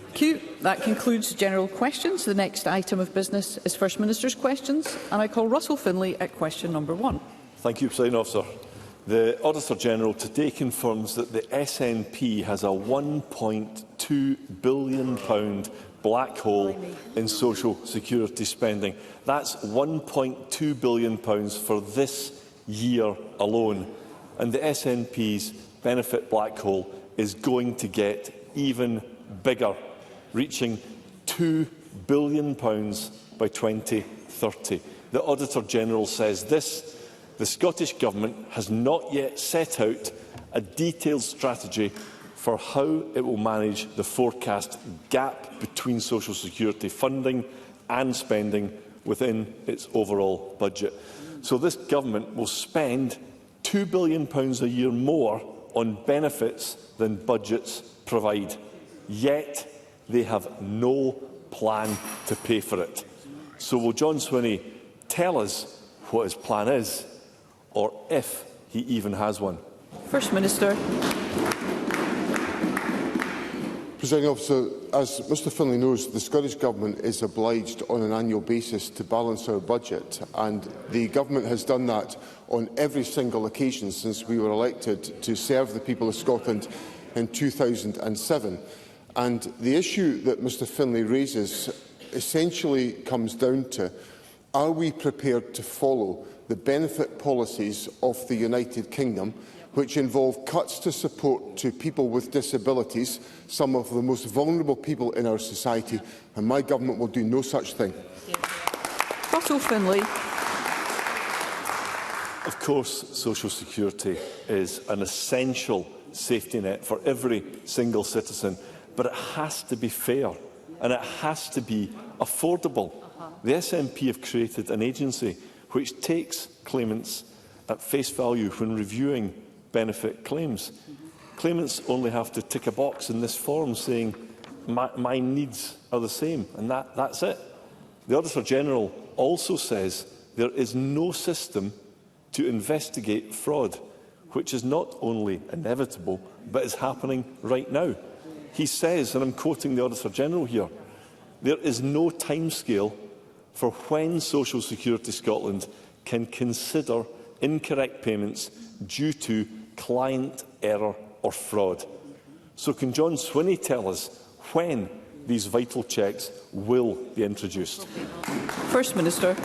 Thank you. That concludes general questions. The next item of business is First Minister's questions, and I call Russell Finlay at question number 1. Thank you, Presiding Officer. The Auditor-General today confirms that the SNP has a £1.2 billion black hole in social security spending. That's £1.2 billion for this year alone. And the SNP's benefit black hole is going to get even bigger, reaching £2 billion by 2030. The Auditor-General says this: the Scottish Government has not yet set out a detailed strategy for how it will manage the forecast gap between social security funding and spending within its overall budget. So this Government will spend £2 billion a year more on benefits than budgets provide, yet they have no plan to pay for it. So will John Swinney tell us what his plan is, or if he even has one? First Minister. Presiding Officer, as Mr Finlay knows, the Scottish Government is obliged on an annual basis to balance our budget, and the Government has done that on every single occasion since we were elected to serve the people of Scotland in 2007. And the issue that Mr Finlay raises essentially comes down to: are we prepared to follow the benefit policies of the United Kingdom, which involve cuts to support to people with disabilities, some of the most vulnerable people in our society, and my government will do no such thing. Russell Finlay. Of course, social security is an essential safety net for every single citizen, but it has to be fair and it has to be affordable. The SNP have created an agency which takes claimants at face value when reviewing benefit claims. Claimants only have to tick a box in this form saying, my needs are the same, and that's it. The Auditor-General also says there is no system to investigate fraud, which is not only inevitable, but is happening right now. He says, and I'm quoting the Auditor-General here, there is no timescale for when Social Security Scotland can consider incorrect payments due to client error or fraud. So can John Swinney tell us when these vital checks will be introduced? First Minister.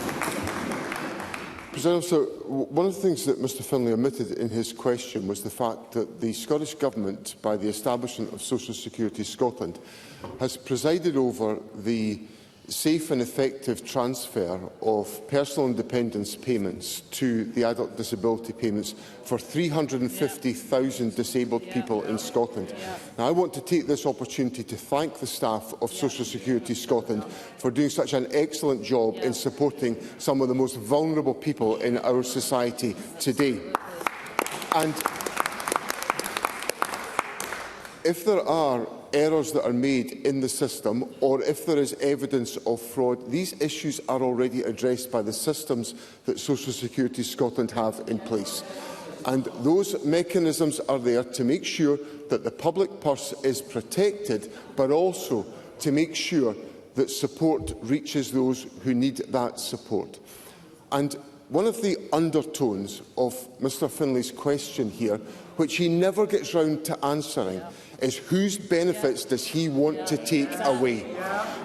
President Officer, one of the things that Mr Finlay omitted in his question was the fact that the Scottish Government, by the establishment of Social Security Scotland, has presided over the safe and effective transfer of personal independence payments to the adult disability payments for 350,000 disabled people in Scotland. Now, I want to take this opportunity to thank the staff of Social Security Scotland for doing such an excellent job in supporting some of the most vulnerable people in our society today. And if there are errors that are made in the system, or if there is evidence of fraud, these issues are already addressed by the systems that Social Security Scotland have in place. And those mechanisms are there to make sure that the public purse is protected, but also to make sure that support reaches those who need that support. And one of the undertones of Mr Finlay's question here, which he never gets round to answering, is whose benefits does he want to take away?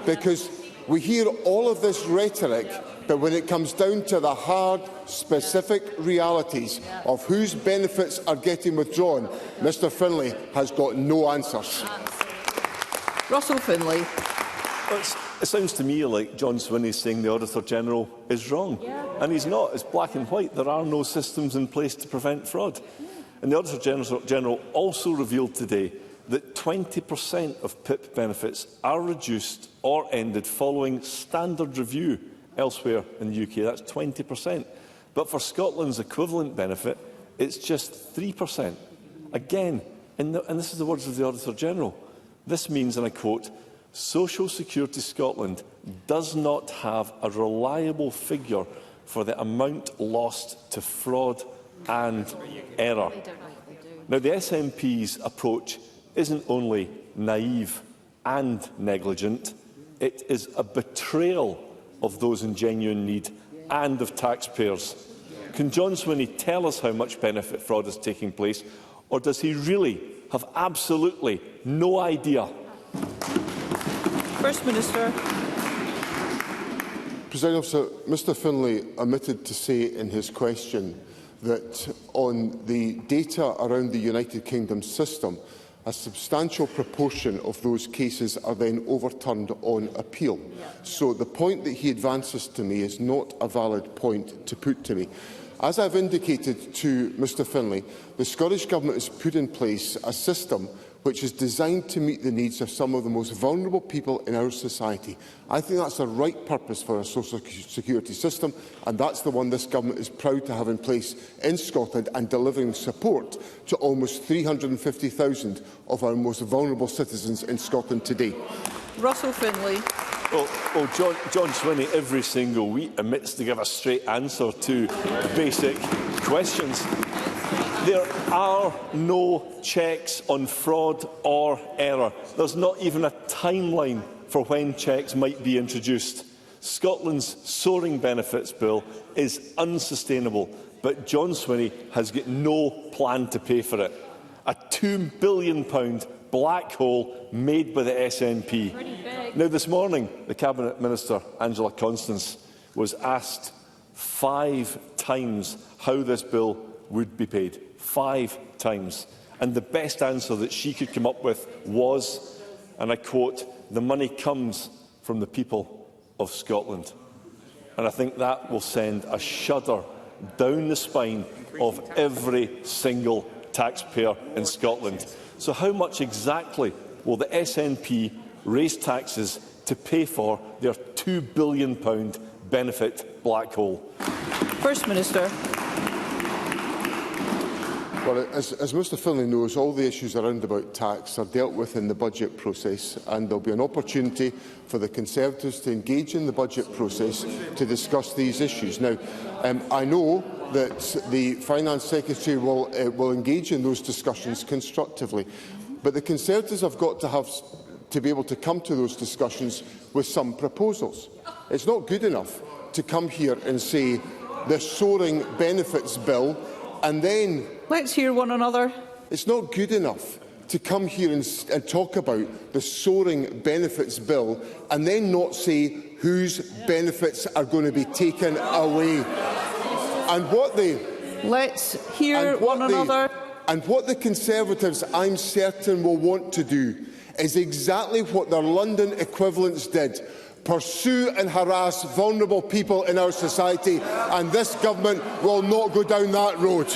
Because we hear all of this rhetoric, but when it comes down to the hard, specific realities of whose benefits are getting withdrawn, Mr Finlay has got no answers. Russell Finlay. Well, it sounds to me like John Swinney is saying the Auditor-General is wrong. And he's not. It's black and white. There are no systems in place to prevent fraud. And the Auditor-General also revealed today that 20% of PIP benefits are reduced or ended following standard review elsewhere in the UK. That's 20%. But for Scotland's equivalent benefit, it's just 3%. Again, and this is the words of the Auditor-General, this means, and I quote, Social Security Scotland does not have a reliable figure for the amount lost to fraud and error. Now, the SNP's approach isn't only naive, and negligent. It is a betrayal of those in genuine need and of taxpayers. Can John Swinney tell us how much benefit fraud is taking place, or does he really have absolutely no idea? First Minister. Presiding Officer, Mr Finlay omitted to say in his question that on the data around the United Kingdom system, a substantial proportion of those cases are then overturned on appeal. So the point that he advances to me is not a valid point to put to me. As I have indicated to Mr Finlay, the Scottish Government has put in place a system which is designed to meet the needs of some of the most vulnerable people in our society. I think that's the right purpose for a social security system, and that's the one this Government is proud to have in place in Scotland and delivering support to almost 350,000 of our most vulnerable citizens in Scotland today. Russell Finlay. Well, John Swinney every single week omits to give a straight answer to basic questions. There are no checks on fraud or error. There's not even a timeline for when checks might be introduced. Scotland's soaring benefits bill is unsustainable, but John Swinney has got no plan to pay for it. A £2 billion black hole made by the SNP. Now, this morning, the Cabinet Minister, Angela Constance, was asked 5 times how this bill would be paid. 5 times. And the best answer that she could come up with was, and I quote, "The money comes from the people of Scotland." And I think that will send a shudder down the spine of every single taxpayer in Scotland. So how much exactly will the SNP raise taxes to pay for their £2 billion benefit black hole? First Minister. Well, as Mr Finlay knows, all the issues around about tax are dealt with in the budget process, and there will be an opportunity for the Conservatives to engage in the budget process to discuss these issues. Now, I know that the Finance Secretary will engage in those discussions constructively, but the Conservatives have got to be able to come to those discussions with some proposals. It's not good enough to come here and say the soaring benefits bill and then... Let's hear one another. It's not good enough to come here and talk about the soaring benefits bill and then not say whose benefits are going to be taken away. And what they... Let's hear one another. And what the Conservatives, I'm certain, will want to do is exactly what their London equivalents did: pursue and harass vulnerable people in our society, and this Government will not go down that road.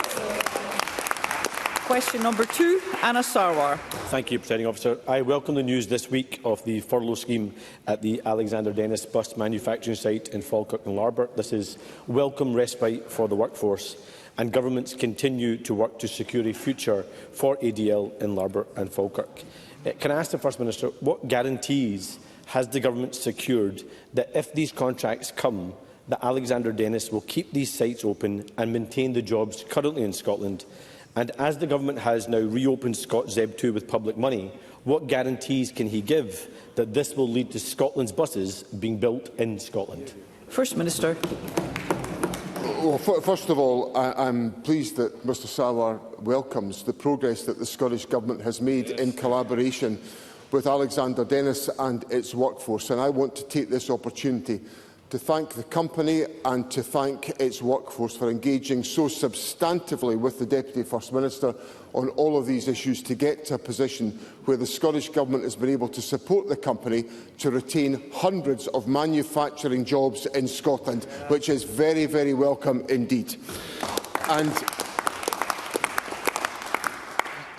Question number 2, Anna Sarwar. Thank you, Presiding Officer. I welcome the news this week of the furlough scheme at the Alexander Dennis bus manufacturing site in Falkirk and Larbert. This is welcome respite for the workforce, and governments continue to work to secure a future for ADL in Larbert and Falkirk. Can I ask the First Minister, what guarantees has the government secured that if these contracts come, that Alexander Dennis will keep these sites open and maintain the jobs currently in Scotland? And as the government has now reopened ScotZeb2 with public money, what guarantees can he give that this will lead to Scotland's buses being built in Scotland? First Minister. Well, first of all, I'm pleased that Mr Sarwar welcomes the progress that the Scottish Government has made in collaboration with Alexander Dennis and its workforce. And I want to take this opportunity to thank the company and to thank its workforce for engaging so substantively with the Deputy First Minister on all of these issues to get to a position where the Scottish Government has been able to support the company to retain hundreds of manufacturing jobs in Scotland, which is very, very welcome indeed. And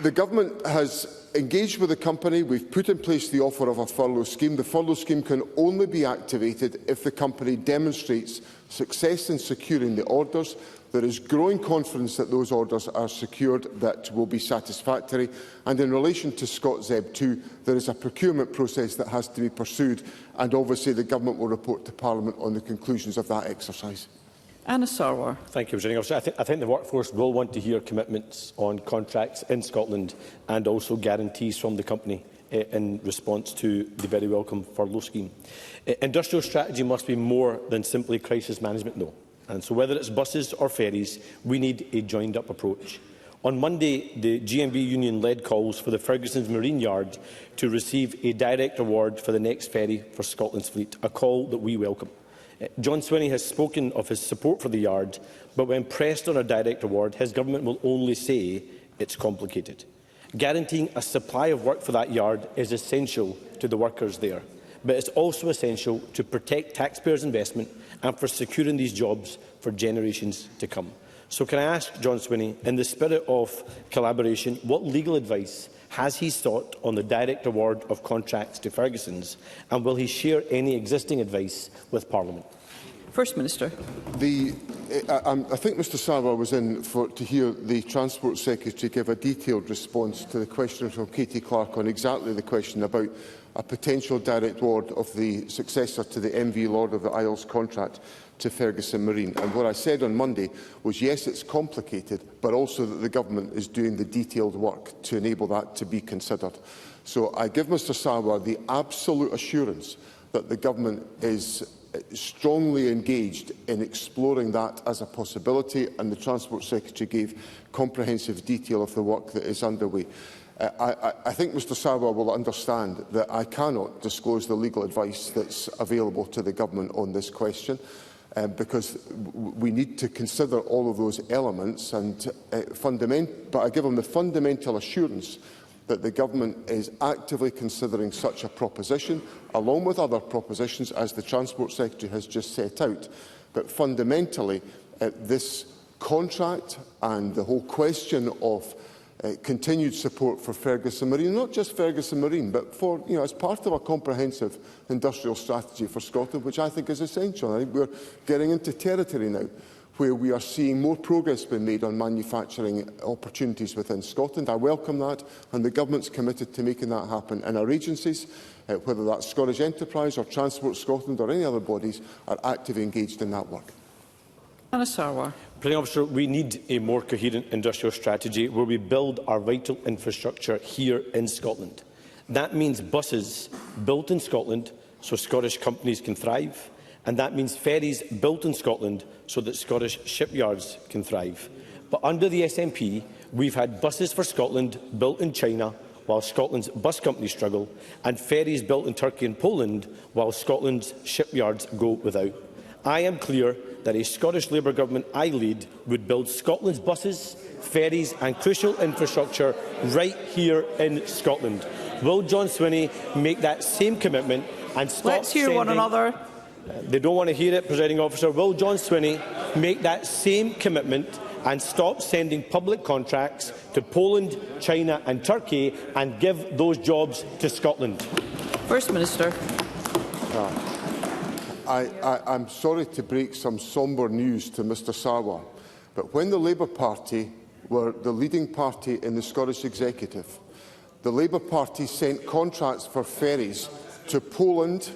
the Government has engaged with the company. We've put in place the offer of a furlough scheme. The furlough scheme can only be activated if the company demonstrates success in securing the orders. There is growing confidence that those orders are secured that will be satisfactory. And in relation to ScotZeb2, there is a procurement process that has to be pursued, and obviously the Government will report to Parliament on the conclusions of that exercise. Anna Sarwar. Thank you, Presiding Officer. I think the workforce will want to hear commitments on contracts in Scotland and also guarantees from the company in response to the very welcome furlough scheme. Industrial strategy must be more than simply crisis management, though. And so whether it's buses or ferries, we need a joined-up approach. On Monday, the GMB union led calls for the Ferguson's Marine Yard to receive a direct award for the next ferry for Scotland's fleet, a call that we welcome. John Swinney has spoken of his support for the yard, but when pressed on a direct award, his government will only say it's complicated. Guaranteeing a supply of work for that yard is essential to the workers there, but it's also essential to protect taxpayers' investment and for securing these jobs for generations to come. So can I ask John Swinney, in the spirit of collaboration, what legal advice has he sought on the direct award of contracts to Ferguson's, and will he share any existing advice with Parliament? First Minister. I think Mr Sarwar was in to hear the Transport Secretary give a detailed response to the question from Katie Clark on exactly the question about a potential direct award of the successor to the MV Lord of the Isles contract to Ferguson Marine. And what I said on Monday was, yes, it's complicated, but also that the Government is doing the detailed work to enable that to be considered. So I give Mr Sarwar the absolute assurance that the Government is strongly engaged in exploring that as a possibility, and the Transport Secretary gave comprehensive detail of the work that is underway. I think Mr Sarwar will understand that I cannot disclose the legal advice that's available to the Government on this question, because we need to consider all of those elements, and but I give him the fundamental assurance that the Government is actively considering such a proposition, along with other propositions, as the Transport Secretary has just set out. But fundamentally, this contract and the whole question of continued support for Ferguson Marine, not just Ferguson Marine, but for, as part of a comprehensive industrial strategy for Scotland, which I think is essential. I think we're getting into territory now where we are seeing more progress being made on manufacturing opportunities within Scotland. I welcome that, and the Government's committed to making that happen. And our agencies, whether that's Scottish Enterprise or Transport Scotland or any other bodies, are actively engaged in that work. Anna Sarwar. Presiding Officer, we need a more coherent industrial strategy where we build our vital infrastructure here in Scotland. That means buses built in Scotland so Scottish companies can thrive, and that means ferries built in Scotland so that Scottish shipyards can thrive. But under the SNP, we've had buses for Scotland built in China while Scotland's bus companies struggle, and ferries built in Turkey and Poland while Scotland's shipyards go without. I am clear that a Scottish Labour government I lead would build Scotland's buses, ferries and crucial infrastructure right here in Scotland. Will John Swinney make that same commitment and stop Let's hear one another. They don't want to hear it, Presiding Officer. Will John Swinney make that same commitment and stop sending public contracts to Poland, China and Turkey and give those jobs to Scotland? First Minister. I'm sorry to break some sombre news to Mr Sarwar, but when the Labour Party were the leading party in the Scottish Executive, the Labour Party sent contracts for ferries to Poland,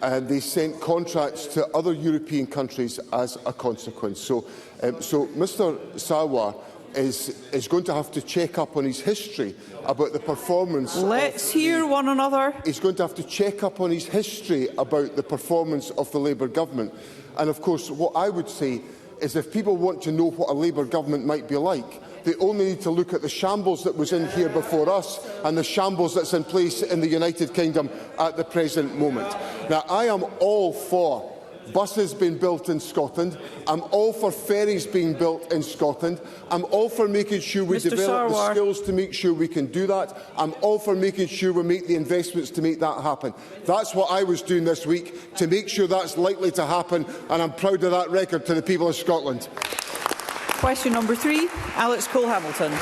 and they sent contracts to other European countries as a consequence. So Mr Sarwar is going to have to check up on his history about the performance. Let's hear one another. He's going to have to check up on his history about the performance of the Labour government. And of course, what I would say is, if people want to know what a Labour government might be like, they only need to look at the shambles that was in here before us and the shambles that's in place in the United Kingdom at the present moment. Now, I am all for buses being built in Scotland. I'm all for ferries being built in Scotland. I'm all for making sure we develop the skills to make sure we can do that. I'm all for making sure we make the investments to make that happen. That's what I was doing this week, to make sure that's likely to happen, and I'm proud of that record to the people of Scotland. Question number 3, Alex Cole-Hamilton.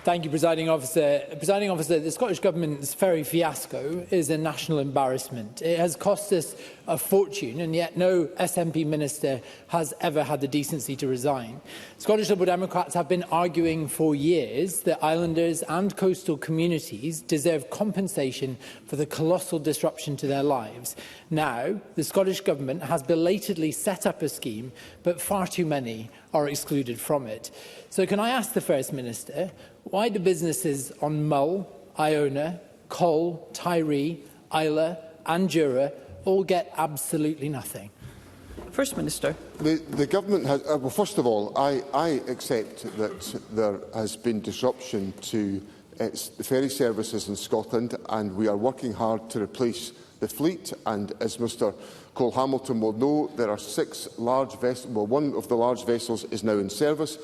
Thank you, Presiding Officer. Presiding Officer, the Scottish Government's ferry fiasco is a national embarrassment. It has cost us a fortune, and yet no SNP minister has ever had the decency to resign. Scottish Liberal Democrats have been arguing for years that islanders and coastal communities deserve compensation for the colossal disruption to their lives. Now, the Scottish Government has belatedly set up a scheme, but far too many are excluded from it. So can I ask the First Minister, why do businesses on Mull, Iona, Cole, Tyree, Isla and Jura all get absolutely nothing. First Minister. The government has, well, first of all, I accept that there has been disruption to the ferry services in Scotland, and we are working hard to replace the fleet. And as Mr Cole-Hamilton will know, there are 6 large vessels. Well, one of the large vessels is now in service.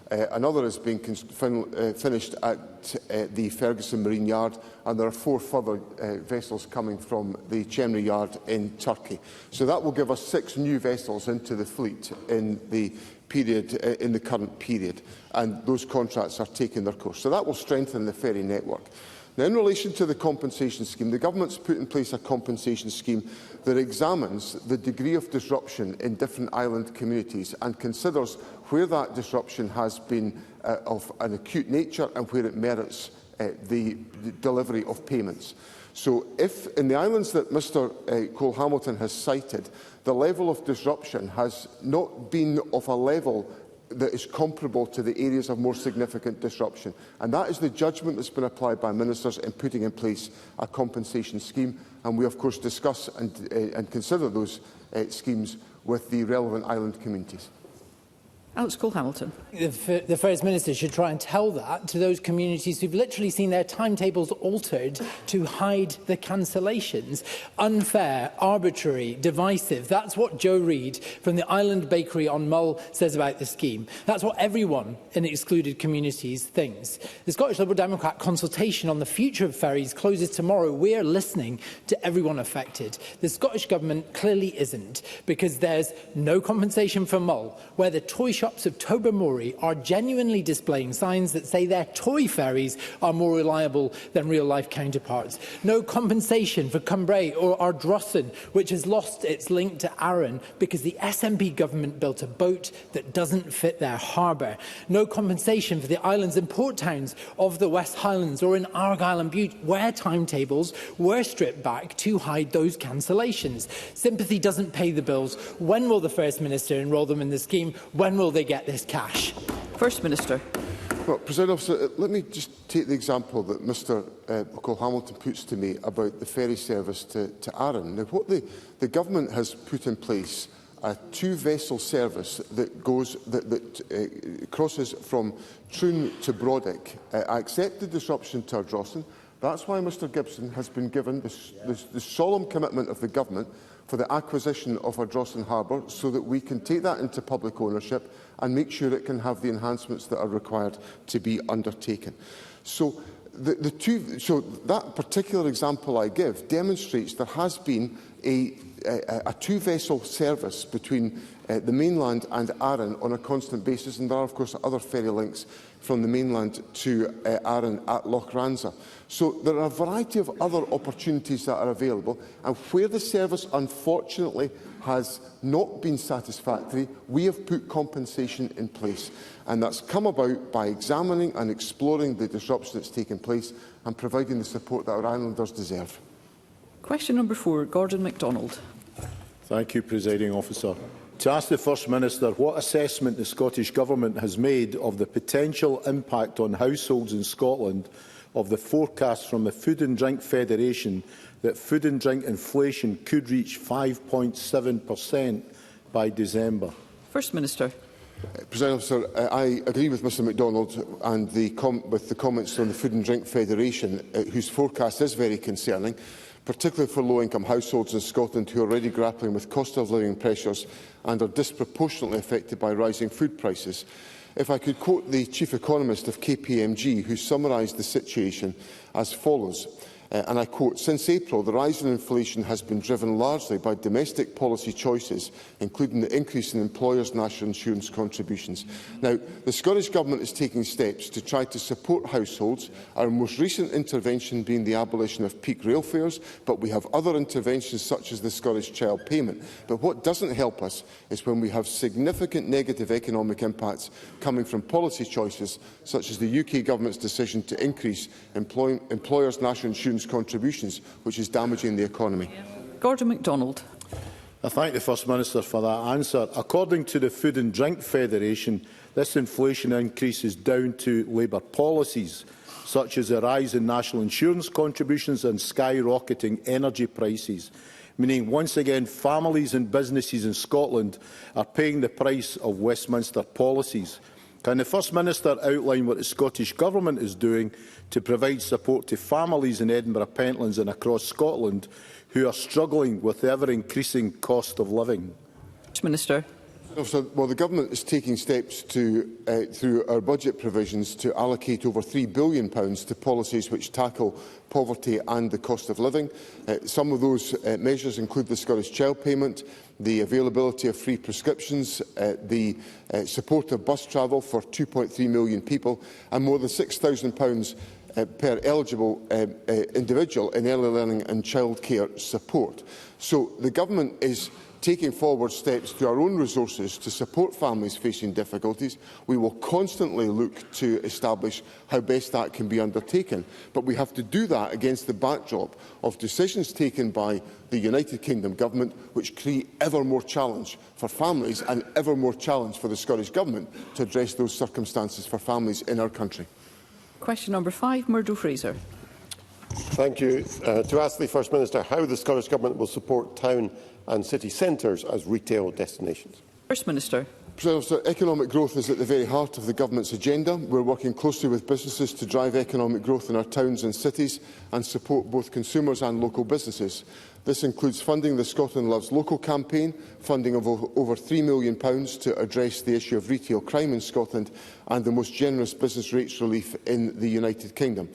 Another is being finished at the Ferguson Marine Yard, and there are 4 further vessels coming from the Chemney Yard in Turkey. So that will give us 6 new vessels into the fleet in the period, in the current period, and those contracts are taking their course. So that will strengthen the ferry network. Now, in relation to the compensation scheme, the government's put in place a compensation scheme that examines the degree of disruption in different island communities and considers where that disruption has been of an acute nature and where it merits the delivery of payments. So if in the islands that Mr Cole-Hamilton has cited, the level of disruption has not been of a level that is comparable to the areas of more significant disruption. And that is the judgment that's been applied by ministers in putting in place a compensation scheme. And we, of course, discuss and consider those schemes with the relevant island communities. Alex Cole-Hamilton. The First Minister should try and tell that to those communities who've literally seen their timetables altered to hide the cancellations. Unfair, arbitrary, divisive. That's what Joe Reid from the Island Bakery on Mull says about the scheme. That's what everyone in excluded communities thinks. The Scottish Liberal Democrat consultation on the future of ferries closes tomorrow. We're listening to everyone affected. The Scottish Government clearly isn't, because there's no compensation for Mull, where the toy shops of Tobermory are genuinely displaying signs that say their toy ferries are more reliable than real-life counterparts. No compensation for Cumbrae or Ardrossan, which has lost its link to Arran because the SNP government built a boat that doesn't fit their harbour. No compensation for the islands and port towns of the West Highlands or in Argyll and Bute, where timetables were stripped back to hide those cancellations. Sympathy doesn't pay the bills. When will the First Minister enrol them in the scheme? When will they get this cash? First Minister. Well, President Officer, let me just take the example that Mr Cole-Hamilton puts to me about the ferry service to Arran. Now, what the government has put in place a 2-vessel service that crosses from Troon to Brodick. I accept the disruption to Ardrossan. That's why Mr Gibson has been given the solemn commitment of the government for the acquisition of Ardrossan Harbour, so that we can take that into public ownership and make sure it can have the enhancements that are required to be undertaken. So that particular example I give demonstrates there has been a 2-vessel service between the mainland and Arran on a constant basis, and there are, of course, other ferry links from the mainland to Arran at Loch Ranza. So there are a variety of other opportunities that are available, and where the service, unfortunately, has not been satisfactory, we have put compensation in place. And that's come about by examining and exploring the disruption that's taken place and providing the support that our islanders deserve. Question number 4, Gordon MacDonald. Thank you, Presiding Officer. To ask the First Minister what assessment the Scottish Government has made of the potential impact on households in Scotland of the forecast from the Food and Drink Federation that food and drink inflation could reach 5.7% by December. First Minister. President Officer, I agree with Mr MacDonald and with the comments on the Food and Drink Federation, whose forecast is very concerning, particularly for low-income households in Scotland who are already grappling with cost of living pressures and are disproportionately affected by rising food prices. If I could quote the Chief Economist of KPMG, who summarised the situation as follows, and I quote, "Since April, the rise in inflation has been driven largely by domestic policy choices, including the increase in employers' national insurance contributions." Now, the Scottish Government is taking steps to try to support households, our most recent intervention being the abolition of peak rail fares, but we have other interventions such as the Scottish Child Payment. But what doesn't help us is when we have significant negative economic impacts coming from policy choices such as the UK Government's decision to increase employers' national insurance contributions, which is damaging the economy. Gordon MacDonald. I thank the First Minister for that answer. According to the Food and Drink Federation, this inflation increase is down to Labour policies. such as the rise in national insurance contributions and skyrocketing energy prices, meaning once again families and businesses in Scotland are paying the price of Westminster policies. Can the First Minister outline what the Scottish Government is doing to provide support to families in Edinburgh, Pentlands and across Scotland who are struggling with the ever-increasing cost of living? Minister. Well, the Government is taking steps through our budget provisions to allocate over £3 billion to policies which tackle poverty and the cost of living. Some of those measures include the Scottish Child Payment, the availability of free prescriptions, the support of bus travel for 2.3 million people, and more than £6,000 per eligible individual in early learning and childcare support. So the Government is taking forward steps through our own resources to support families facing difficulties. We will constantly look to establish how best that can be undertaken, but we have to do that against the backdrop of decisions taken by the United Kingdom Government which create ever more challenge for families and ever more challenge for the Scottish Government to address those circumstances for families in our country. Question number 5, Murdo Fraser. Thank you. To ask the First Minister how the Scottish Government will support town and city centres as retail destinations. First Minister. Economic growth is at the very heart of the Government's agenda. We're working closely with businesses to drive economic growth in our towns and cities and support both consumers and local businesses. This includes funding the Scotland Loves Local campaign, funding of over £3 million to address the issue of retail crime in Scotland, and the most generous business rates relief in the United Kingdom.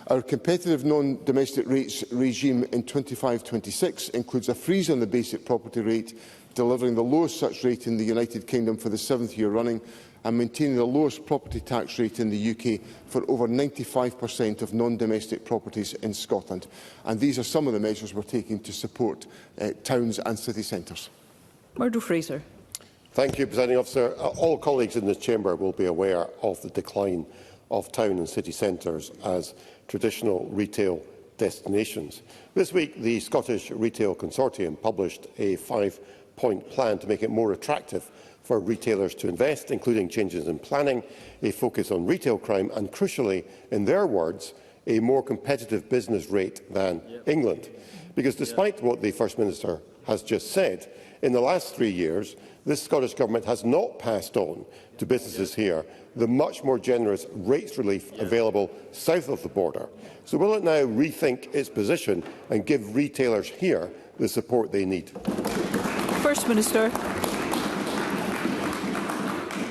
Our competitive non-domestic rates regime in 25-26 includes a freeze on the basic property rate, delivering the lowest such rate in the United Kingdom for the 7th year running, and maintaining the lowest property tax rate in the UK for over 95% of non-domestic properties in Scotland. And these are some of the measures we're taking to support towns and city centres. Murdo Fraser. Thank you, Presiding Officer. All colleagues in this chamber will be aware of the decline of town and city centres as traditional retail destinations. This week, the Scottish Retail Consortium published a 5-point plan to make it more attractive for retailers to invest, including changes in planning, a focus on retail crime and, crucially, in their words, a more competitive business rate than England. Because despite what the First Minister has just said, in the last 3 years, this Scottish Government has not passed on to businesses here the much more generous rates relief available south of the border. So will it now rethink its position and give retailers here the support they need? First Minister.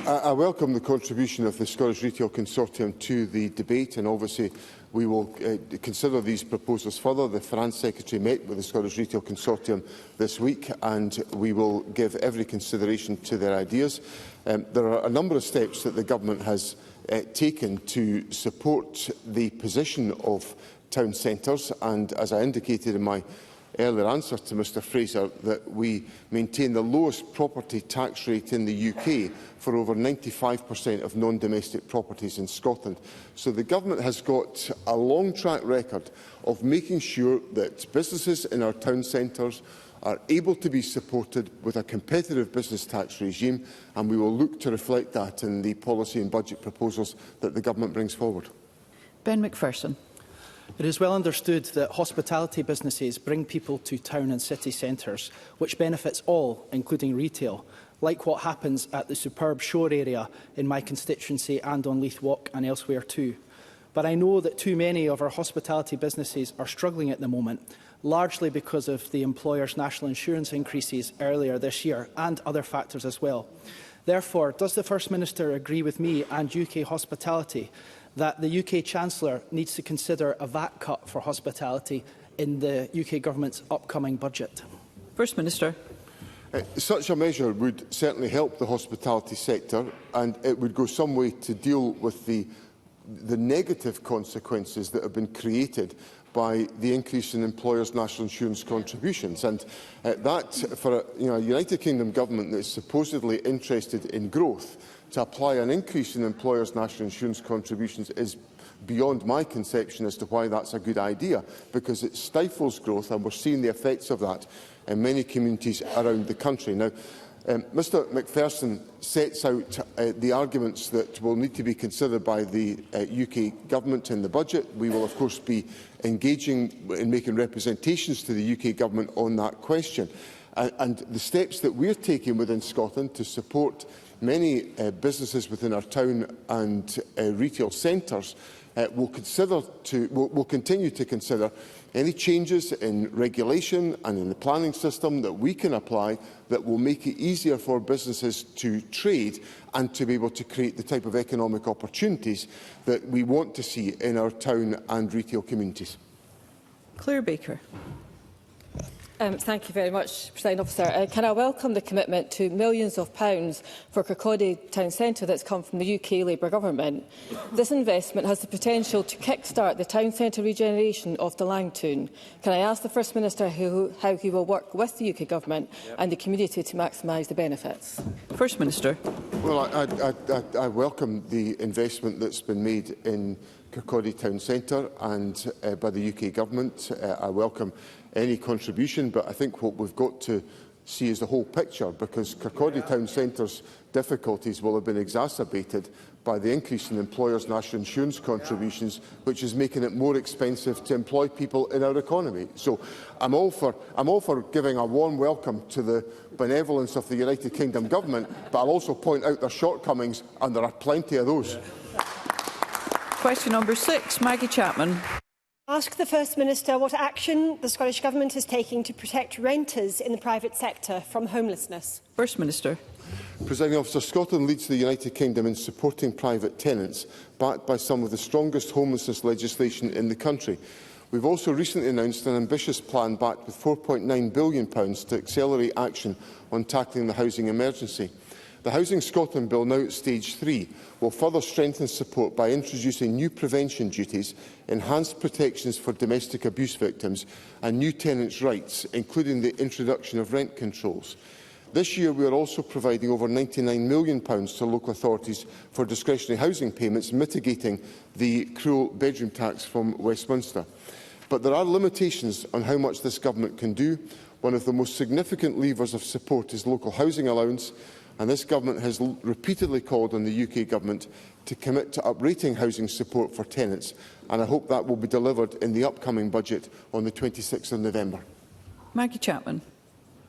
I welcome the contribution of the Scottish Retail Consortium to the debate, and obviously we will consider these proposals further. The Finance Secretary met with the Scottish Retail Consortium this week, and we will give every consideration to their ideas. There are a number of steps that the Government has taken to support the position of town centres, and as I indicated in my earlier answer to Mr Fraser, that we maintain the lowest property tax rate in the UK for over 95% of non-domestic properties in Scotland. So the Government has got a long track record of making sure that businesses in our town centres are able to be supported with a competitive business tax regime, and we will look to reflect that in the policy and budget proposals that the Government brings forward. Ben McPherson. It is well understood that hospitality businesses bring people to town and city centres, which benefits all, including retail, like what happens at the superb Shore area in my constituency and on Leith Walk and elsewhere too. But I know that too many of our hospitality businesses are struggling at the moment, largely because of the employers' national insurance increases earlier this year and other factors as well. Therefore, does the First Minister agree with me and UK Hospitality that the UK Chancellor needs to consider a VAT cut for hospitality in the UK Government's upcoming budget? First Minister. Such a measure would certainly help the hospitality sector, and it would go some way to deal with the negative consequences that have been created by the increase in employers' national insurance contributions. And that, for a United Kingdom government that is supposedly interested in growth, to apply an increase in employers' national insurance contributions is beyond my conception as to why that's a good idea, because it stifles growth, and we're seeing the effects of that in many communities around the country. Now, Mr McPherson sets out the arguments that will need to be considered by the UK Government in the budget. We will, of course, be engaging in making representations to the UK Government on that question. And the steps that we are taking within Scotland to support many businesses within our town and retail centres will continue to consider any changes in regulation and in the planning system that we can apply that will make it easier for businesses to trade and to be able to create the type of economic opportunities that we want to see in our town and retail communities. Claire Baker. Thank you very much, Presiding Officer. Can I welcome the commitment to millions of pounds for Kirkcaldy Town Centre that's come from the UK Labour Government? This investment has the potential to kick-start the town centre regeneration of the Langtoon. Can I ask the First Minister how he will work with the UK Government and the community to maximise the benefits? First Minister. Well, I welcome the investment that's been made in Kirkcaldy Town Centre and by the UK Government. I welcome any contribution, but I think what we've got to see is the whole picture, because Kirkcaldy Town Centre's difficulties will have been exacerbated by the increase in employers' national insurance contributions, which is making it more expensive to employ people in our economy. So I'm all for giving a warm welcome to the benevolence of the United Kingdom Government, but I'll also point out their shortcomings, and there are plenty of those. Question number 6, Maggie Chapman. Ask the First Minister what action the Scottish Government is taking to protect renters in the private sector from homelessness. First Minister. Presiding Officer, Scotland leads the United Kingdom in supporting private tenants, backed by some of the strongest homelessness legislation in the country. We've also recently announced an ambitious plan backed with £4.9 billion to accelerate action on tackling the housing emergency. The Housing Scotland Bill, now at stage 3, will further strengthen support by introducing new prevention duties, enhanced protections for domestic abuse victims and new tenants' rights, including the introduction of rent controls. This year, we are also providing over £99 million to local authorities for discretionary housing payments, mitigating the cruel bedroom tax from Westminster. But there are limitations on how much this government can do. One of the most significant levers of support is local housing allowance, and this government has repeatedly called on the UK Government to commit to uprating housing support for tenants, and I hope that will be delivered in the upcoming budget on the 26th of November. Maggie Chapman.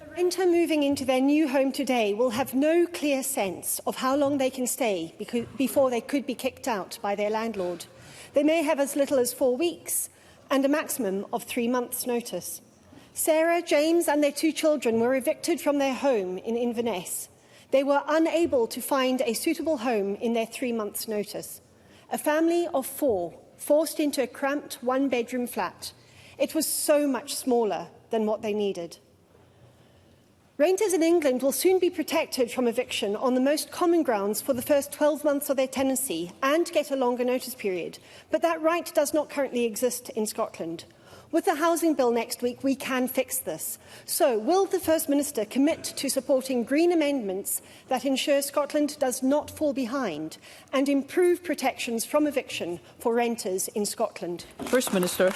A renter moving into their new home today will have no clear sense of how long they can stay before they could be kicked out by their landlord. They may have as little as 4 weeks and a maximum of 3 months' notice. Sarah, James and their 2 children were evicted from their home in Inverness. They were unable to find a suitable home in their 3 months' notice. A family of 4 forced into a cramped one-bedroom flat. It was so much smaller than what they needed. Renters in England will soon be protected from eviction on the most common grounds for the first 12 months of their tenancy and get a longer notice period. But that right does not currently exist in Scotland. With the Housing Bill next week, we can fix this. So, will the First Minister commit to supporting Green amendments that ensure Scotland does not fall behind and improve protections from eviction for renters in Scotland? First Minister.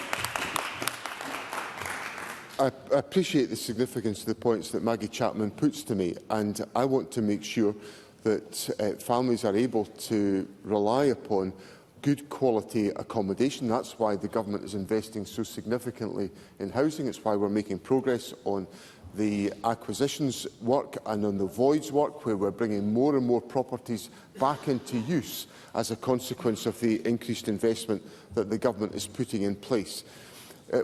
I appreciate the significance of the points that Maggie Chapman puts to me, and I want to make sure that families are able to rely upon good quality accommodation. That's why the Government is investing so significantly in housing. It's why we're making progress on the acquisitions work and on the voids work, where we're bringing more and more properties back into use as a consequence of the increased investment that the Government is putting in place.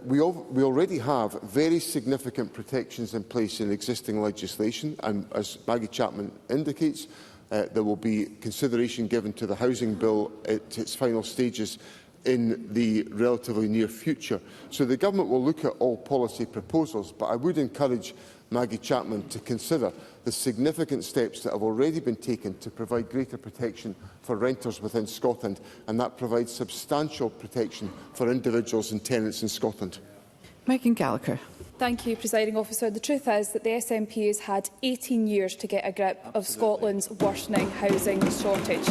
We already have very significant protections in place in existing legislation, and as Maggie Chapman indicates, there will be consideration given to the Housing Bill at its final stages in the relatively near future. So the Government will look at all policy proposals, but I would encourage Maggie Chapman to consider the significant steps that have already been taken to provide greater protection for renters within Scotland, and that provides substantial protection for individuals and tenants in Scotland. Megan Gallagher. Thank you, Presiding Officer. The truth is that the SNP has had 18 years to get a grip of Scotland's worsening housing shortage.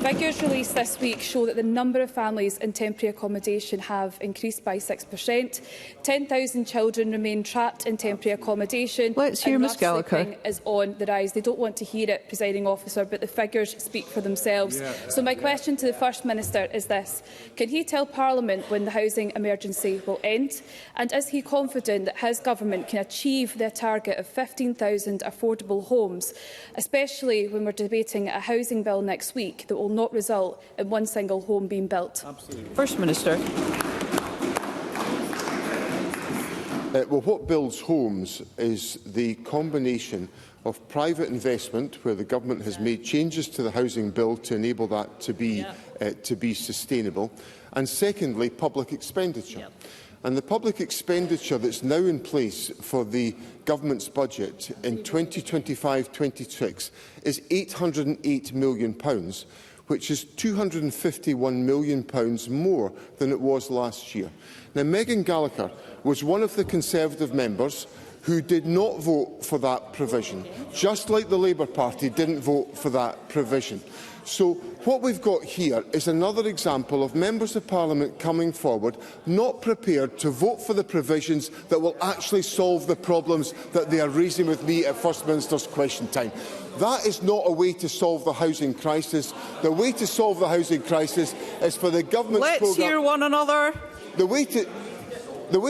Figures released this week show that the number of families in temporary accommodation have increased by 6%. 10,000 children remain trapped in temporary accommodation. Let's hear Ms Gallagher. Sleeping is on the rise. They don't want to hear it, Presiding Officer, but the figures speak for themselves. So my question to the First Minister is this. Can he tell Parliament when the housing emergency will end? And is he confident that his government can achieve their target of 15,000 affordable homes, especially when we're debating a housing bill next week that will not result in one single home being built? Absolutely. First Minister. Well, what builds homes is the combination of private investment, where the government has made changes to the housing bill to enable that to be sustainable, and secondly, public expenditure. And the public expenditure that's now in place for the government's budget in 2025-26 is £808 million, which is £251 million more than it was last year. Now, Megan Gallagher was one of the Conservative members who did not vote for that provision, just like the Labour Party didn't vote for that provision. So what we've got here is another example of members of Parliament coming forward, not prepared to vote for the provisions that will actually solve the problems that they are raising with me at First Minister's question time. That is not a way to solve the housing crisis. The way to solve the housing crisis is for the government's programme. Let's hear one another. The way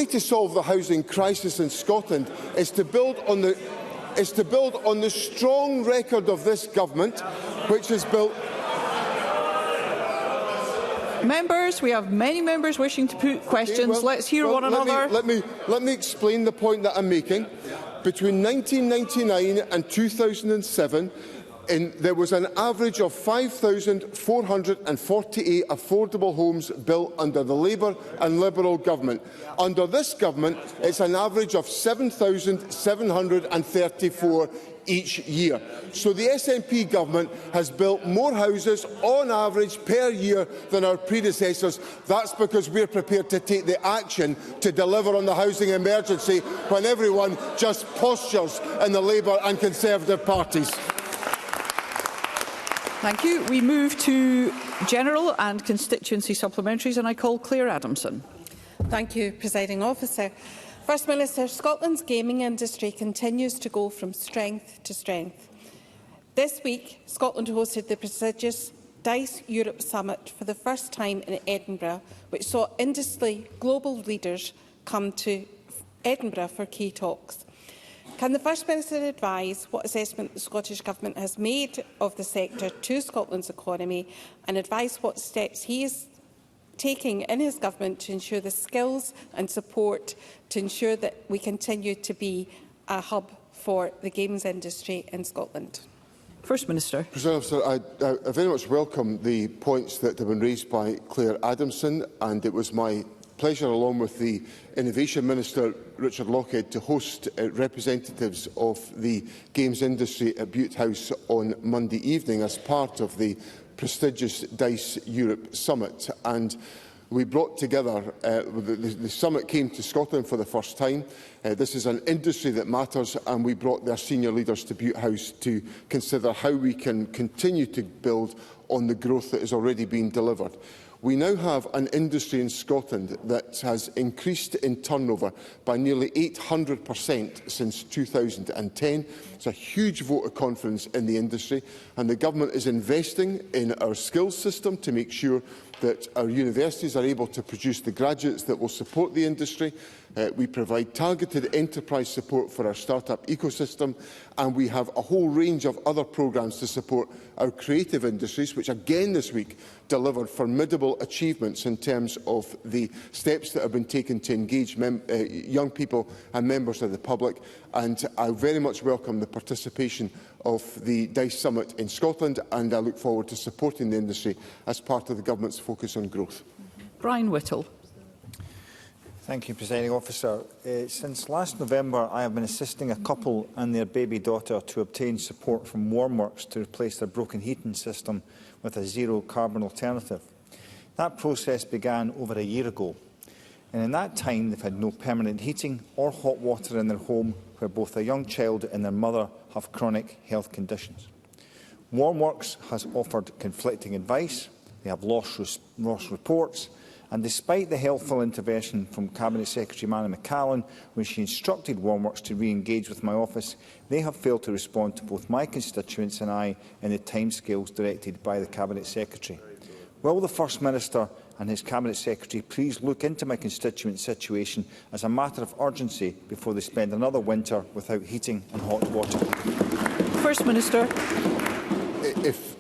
to solve the housing crisis in Scotland is to build on the strong record of this government, which has built. Members, we have many members wishing to put questions. Let's hear one another. Let me explain the point that I'm making. Between 1999 and 2007, there was an average of 5,448 affordable homes built under the Labour and Liberal government. Under this government, it's an average of 7,734 each year. So the SNP government has built more houses on average per year than our predecessors. That's because we're prepared to take the action to deliver on the housing emergency when everyone just postures in the Labour and Conservative parties. Thank you. We move to general and constituency supplementaries, and I call Claire Adamson. Thank you, Presiding Officer. First Minister, Scotland's gaming industry continues to go from strength to strength. This week, Scotland hosted the prestigious DICE Europe Summit for the first time in Edinburgh, which saw industry global leaders come to Edinburgh for key talks. Can the First Minister advise what assessment the Scottish Government has made of the sector to Scotland's economy, and advise what steps he is taking in his government to ensure the skills and support to ensure that we continue to be a hub for the games industry in Scotland? First Minister. President Officer, I very much welcome the points that have been raised by Claire Adamson, and it was my pleasure, along with the Innovation Minister Richard Lockhead, to host representatives of the games industry at Bute House on Monday evening as part of the prestigious DICE Europe Summit. And we brought together, the summit came to Scotland for the first time. This is an industry that matters, and we brought their senior leaders to Bute House to consider how we can continue to build on the growth that has already been delivered. We now have an industry in Scotland that has increased in turnover by nearly 800% since 2010. It's a huge vote of confidence in the industry, and the Government is investing in our skills system to make sure that our universities are able to produce the graduates that will support the industry. We provide targeted enterprise support for our start-up ecosystem, and we have a whole range of other programmes to support our creative industries, which again this week delivered formidable achievements in terms of the steps that have been taken to engage young people and members of the public. And I very much welcome the participation of the DICE Summit in Scotland, and I look forward to supporting the industry as part of the Government's focus on growth. Brian Whittle. Thank you, Presiding Officer. Since last November, I have been assisting a couple and their baby daughter to obtain support from Warmworks to replace their broken heating system with a zero-carbon alternative. That process began over a year ago, and in that time they've had no permanent heating or hot water in their home, where both a young child and their mother have chronic health conditions. Warmworks has offered conflicting advice, they have lost reports, and despite the helpful intervention from Cabinet Secretary Manny McCallan when she instructed Warmworks to re-engage with my office, they have failed to respond to both my constituents and I in the timescales directed by the Cabinet Secretary. Will the First Minister and his Cabinet Secretary please look into my constituents' situation as a matter of urgency before they spend another winter without heating and hot water? First Minister. If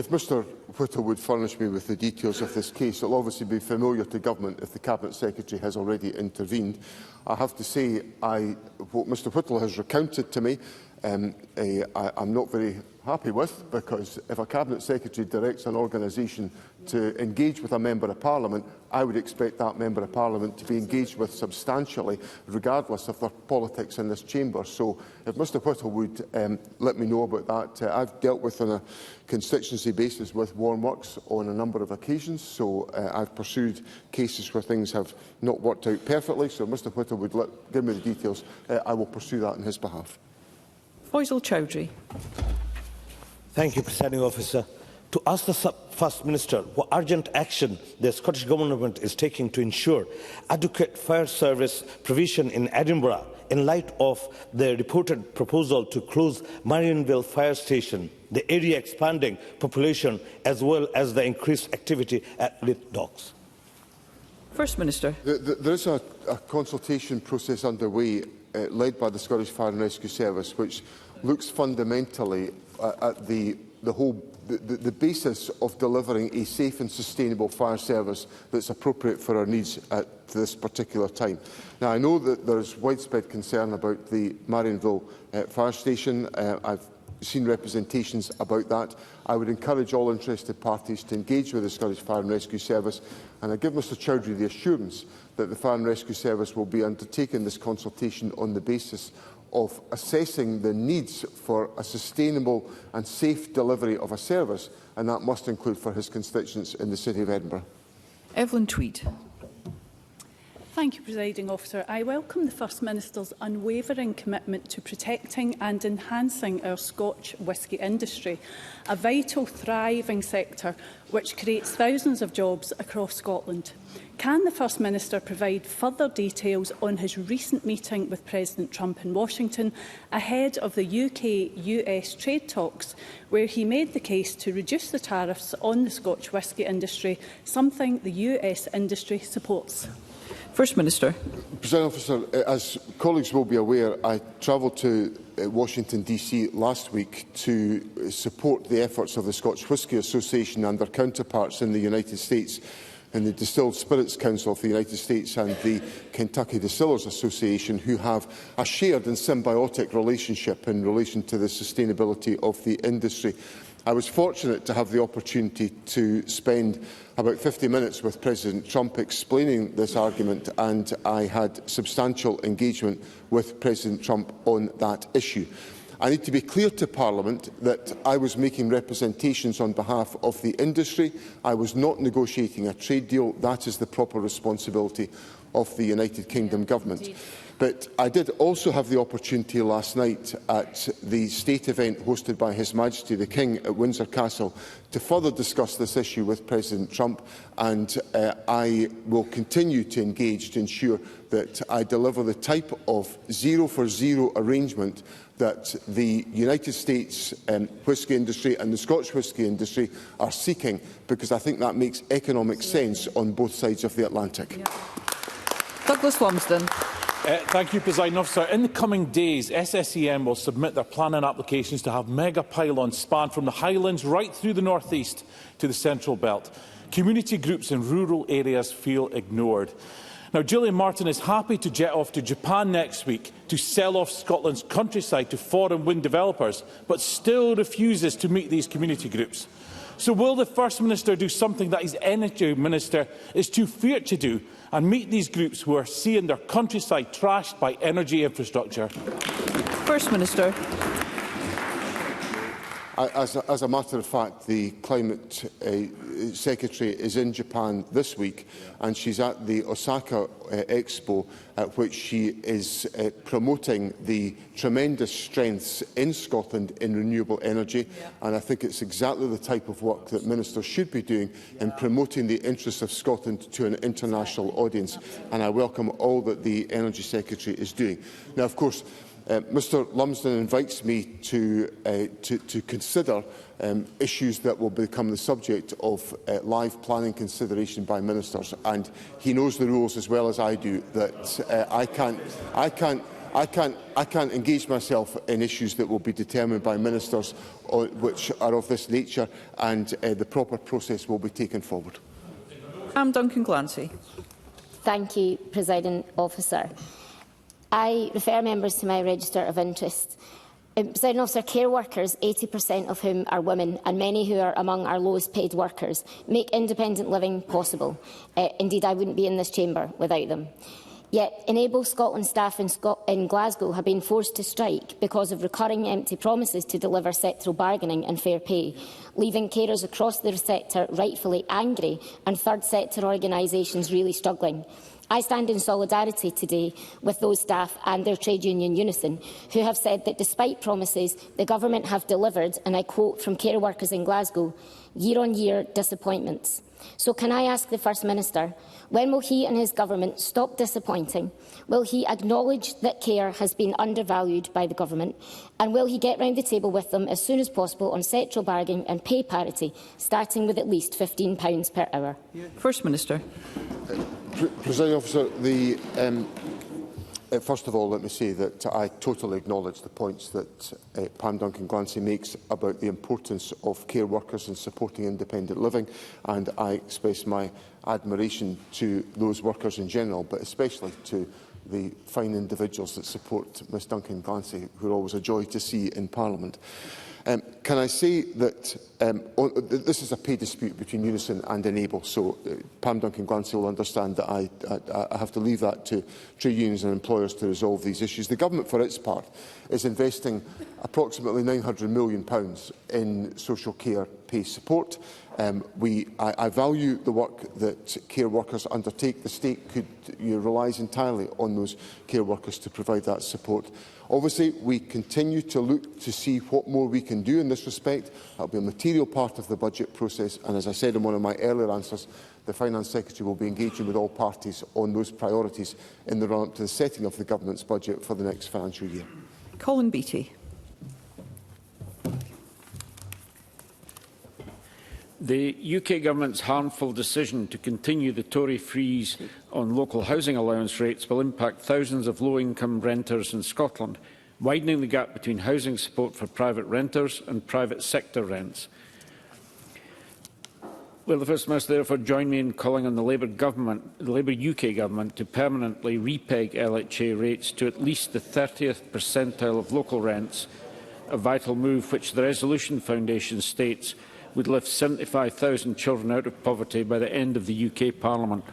Mr Whittle would furnish me with the details of this case, it will obviously be familiar to Government if the Cabinet Secretary has already intervened. I have to say, what Mr Whittle has recounted to me, I'm not very happy with, because if a Cabinet Secretary directs an organisation to engage with a Member of Parliament, I would expect that Member of Parliament to be engaged with substantially, regardless of their politics in this chamber. So if Mr Whittle would let me know about that. I've dealt with on a constituency basis with Warmworks on a number of occasions, so I've pursued cases where things have not worked out perfectly. So if Mr Whittle would give me the details, I will pursue that on his behalf. Faisal Chowdhury. Thank you, Presiding Officer. To ask the First Minister what urgent action the Scottish Government is taking to ensure adequate fire service provision in Edinburgh in light of the reported proposal to close Marionville Fire Station, the area expanding population as well as the increased activity at Lit Docks. First Minister. There is a consultation process underway led by the Scottish Fire and Rescue Service, which looks fundamentally at the basis of delivering a safe and sustainable fire service that's appropriate for our needs at this particular time. Now, I know that there is widespread concern about the Marionville fire station. I've seen representations about that. I would encourage all interested parties to engage with the Scottish Fire and Rescue Service, and I give Mr Chowdhury the assurance that the Fire and Rescue Service will be undertaking this consultation on the basis of assessing the needs for a sustainable and safe delivery of a service, and that must include for his constituents in the City of Edinburgh. Evelyn Tweed. Thank you, Presiding Officer. I welcome the First Minister's unwavering commitment to protecting and enhancing our Scotch whisky industry, a vital, thriving sector which creates thousands of jobs across Scotland. Can the First Minister provide further details on his recent meeting with President Trump in Washington ahead of the UK-US trade talks, where he made the case to reduce the tariffs on the Scotch whisky industry, something the US industry supports? First Minister. President Officer, as colleagues will be aware, I travelled to Washington DC last week to support the efforts of the Scotch Whisky Association and their counterparts in the United States, in the Distilled Spirits Council of the United States and the Kentucky Distillers Association, who have a shared and symbiotic relationship in relation to the sustainability of the industry. I was fortunate to have the opportunity to spend about 50 minutes with President Trump explaining this argument, and I had substantial engagement with President Trump on that issue. I need to be clear to Parliament that I was making representations on behalf of the industry. I was not negotiating a trade deal. That is the proper responsibility of the United Kingdom Government. Indeed. But I did also have the opportunity last night at the state event hosted by His Majesty the King at Windsor Castle to further discuss this issue with President Trump, and I will continue to engage to ensure that I deliver the type of zero-for-zero arrangement that the United States whisky industry and the Scotch whisky industry are seeking, because I think that makes economic sense on both sides of the Atlantic. Yeah. Douglas Lumsden. Thank you, Presiding Officer. In the coming days, SSEN will submit their planning applications to have mega pylons span from the Highlands right through the North East to the Central Belt. Community groups in rural areas feel ignored. Now, Gillian Martin is happy to jet off to Japan next week to sell off Scotland's countryside to foreign wind developers, but still refuses to meet these community groups. So will the First Minister do something that his Energy Minister is too feared to do and meet these groups who are seeing their countryside trashed by energy infrastructure? First Minister. As a matter of fact, the Climate Secretary is in Japan this week, and she's at the Osaka Expo, at which she is promoting the tremendous strengths in Scotland in renewable energy. And I think it's exactly the type of work that ministers should be doing in promoting the interests of Scotland to an international audience. And I welcome all that the Energy Secretary is doing. Now, of course, Mr Lumsden invites me to consider issues that will become the subject of live planning consideration by ministers, and he knows the rules as well as I do that I can't engage myself in issues that will be determined by ministers which are of this nature, and the proper process will be taken forward. Duncan Glancy. Thank you, Presiding Officer. I refer members to my register of interest. Presiding Officer, care workers, 80% of whom are women, and many who are among our lowest paid workers, make independent living possible. Indeed, I wouldn't be in this chamber without them. Yet, Enable Scotland staff in Glasgow have been forced to strike because of recurring empty promises to deliver sectoral bargaining and fair pay, leaving carers across the sector rightfully angry and third sector organisations really struggling. I stand in solidarity today with those staff and their trade union Unison, who have said that despite promises, the government have delivered, and I quote from care workers in Glasgow, year-on-year disappointments. So can I ask the First Minister, when will he and his government stop disappointing? Will he acknowledge that care has been undervalued by the government? And will he get round the table with them as soon as possible on sectoral bargaining and pay parity, starting with at least £15 per hour? First Minister. Presiding Officer, first of all, let me say that I totally acknowledge the points that Pam Duncan Glancy makes about the importance of care workers in supporting independent living, and I express my admiration to those workers in general, but especially to the fine individuals that support Ms Duncan Glancy, who are always a joy to see in Parliament. Can I say that this is a pay dispute between Unison and Enable, so Pam Duncan Glancy will understand that I have to leave that to trade unions and employers to resolve these issues. The Government, for its part, is investing approximately £900 million in social care pay support. I value the work that care workers undertake. The state relies entirely on those care workers to provide that support. Obviously, we continue to look to see what more we can do in this respect. That will be a material part of the budget process, and as I said in one of my earlier answers, the Finance Secretary will be engaging with all parties on those priorities in the run-up to the setting of the Government's budget for the next financial year. Colin Beattie. The UK Government's harmful decision to continue the Tory freeze on local housing allowance rates will impact thousands of low-income renters in Scotland, widening the gap between housing support for private renters and private sector rents. Will the First Minister therefore join me in calling on the Labour UK Government to permanently repeg LHA rates to at least the 30th percentile of local rents, a vital move which the Resolution Foundation states would lift 75,000 children out of poverty by the end of the UK Parliament?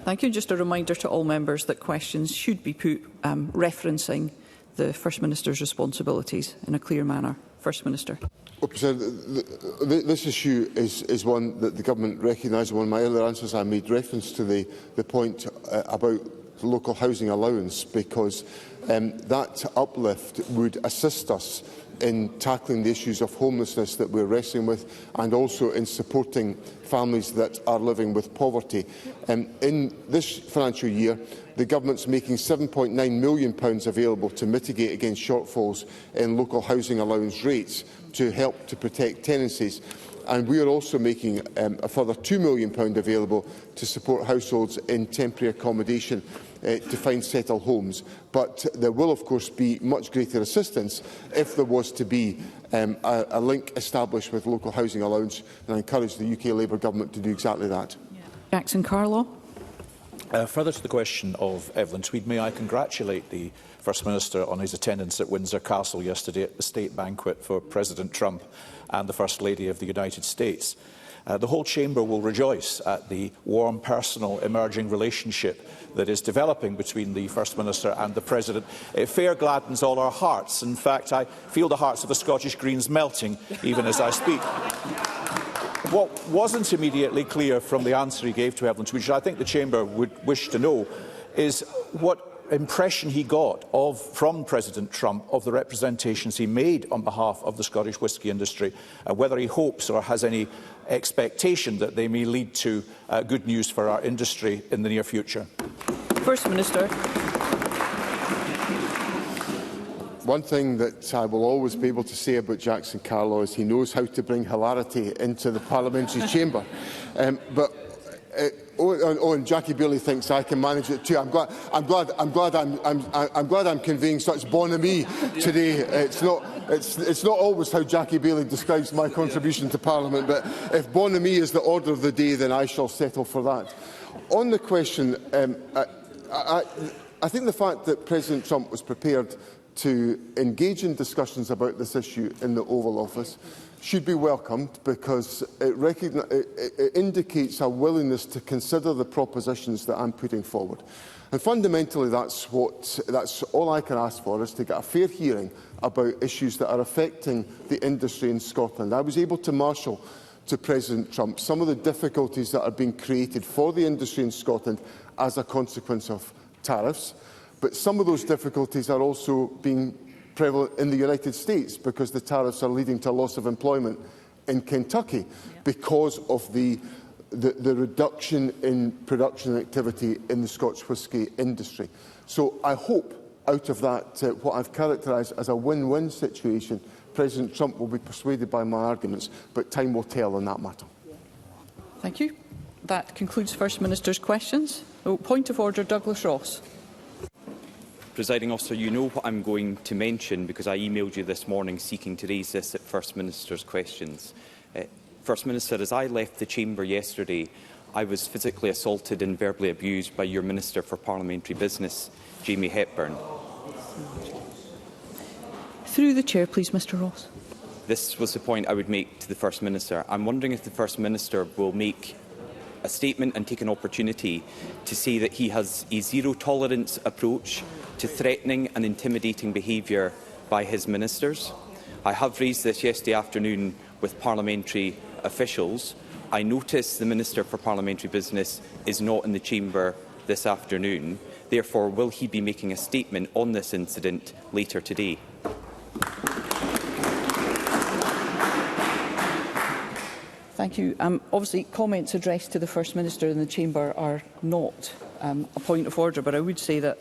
Thank you. Just a reminder to all members that questions should be put referencing the First Minister's responsibilities in a clear manner. First Minister. Well, this issue is one that the Government recognises. In one of my earlier answers, I made reference to the point about the local housing allowance, because that uplift would assist us in tackling the issues of homelessness that we're wrestling with, and also in supporting families that are living with poverty. In this financial year, the Government's making £7.9 million available to mitigate against shortfalls in local housing allowance rates to help to protect tenancies. And we are also making a further £2 million available to support households in temporary accommodation to find settled homes. But there will, of course, be much greater assistance if there was to be a link established with local housing allowance, and I encourage the UK Labour Government to do exactly that. Jackson Carlaw. Further to the question of Evelyn Tweed, may I congratulate the First Minister on his attendance at Windsor Castle yesterday at the state banquet for President Trump and the First Lady of the United States. The whole Chamber will rejoice at the warm, personal, emerging relationship that is developing between the First Minister and the President. It fair gladdens all our hearts. In fact, I feel the hearts of the Scottish Greens melting even as I speak. what wasn't immediately clear from the answer he gave to Evelyn Tweed, which I think the Chamber would wish to know, is what impression he got from President Trump of the representations he made on behalf of the Scottish whisky industry, whether he hopes or has any expectation that they may lead to good news for our industry in the near future. First Minister. One thing that I will always be able to say about Jackson Carlaw is he knows how to bring hilarity into the parliamentary chamber. And Jackie Bailey thinks I can manage it too. I'm glad I'm conveying such bonhomie today. It's not always how Jackie Bailey describes my contribution to Parliament, but if bonhomie is the order of the day, then I shall settle for that. On the question, I think the fact that President Trump was prepared to engage in discussions about this issue in the Oval Office should be welcomed, because it indicates a willingness to consider the propositions that I'm putting forward. And fundamentally, that's all I can ask for, is to get a fair hearing about issues that are affecting the industry in Scotland. I was able to marshal to President Trump some of the difficulties that are being created for the industry in Scotland as a consequence of tariffs. But some of those difficulties are also being prevalent in the United States, because the tariffs are leading to loss of employment in Kentucky because of the reduction in production activity in the Scotch whisky industry. So I hope out of that, what I've characterised as a win-win situation, President Trump will be persuaded by my arguments, but time will tell on that matter. Thank you. That concludes First Minister's questions. Point of order, Douglas Ross. Presiding Officer, you know what I'm going to mention, because I emailed you this morning seeking to raise this at First Minister's questions. First Minister, as I left the chamber yesterday, I was physically assaulted and verbally abused by your Minister for Parliamentary Business, Jamie Hepburn. Through the Chair, please, Mr Ross. This was the point I would make to the First Minister. I'm wondering if the First Minister will make a statement and take an opportunity to say that he has a zero-tolerance approach to threatening and intimidating behaviour by his ministers. I have raised this yesterday afternoon with parliamentary officials. I notice the Minister for Parliamentary Business is not in the chamber this afternoon. Therefore, will he be making a statement on this incident later today? Thank you. Obviously, comments addressed to the First Minister in the chamber are not a point of order, but I would say that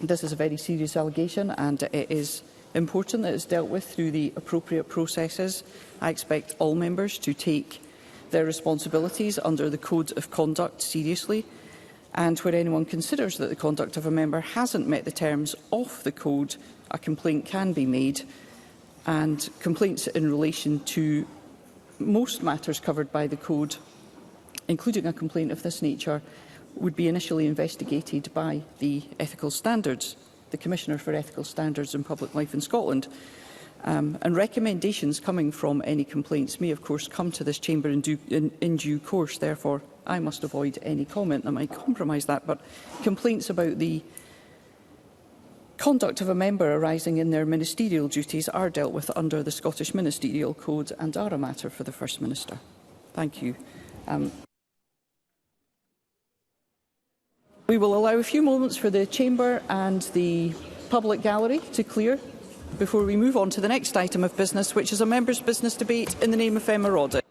this is a very serious allegation, and it is important that it's dealt with through the appropriate processes. I expect all members to take their responsibilities under the Code of Conduct seriously, and where anyone considers that the conduct of a member hasn't met the terms of the Code, a complaint can be made, and complaints in relation to most matters covered by the Code, including a complaint of this nature, would be initially investigated by the Ethical Standards, the Commissioner for Ethical Standards in Public Life in Scotland. And recommendations coming from any complaints may, of course, come to this chamber in due course. Therefore, I must avoid any comment that might compromise that. But complaints about the conduct of a member arising in their ministerial duties are dealt with under the Scottish Ministerial Code and are a matter for the First Minister. Thank you. We will allow a few moments for the Chamber and the public gallery to clear before we move on to the next item of business, which is a members' business debate in the name of Emma Roddick.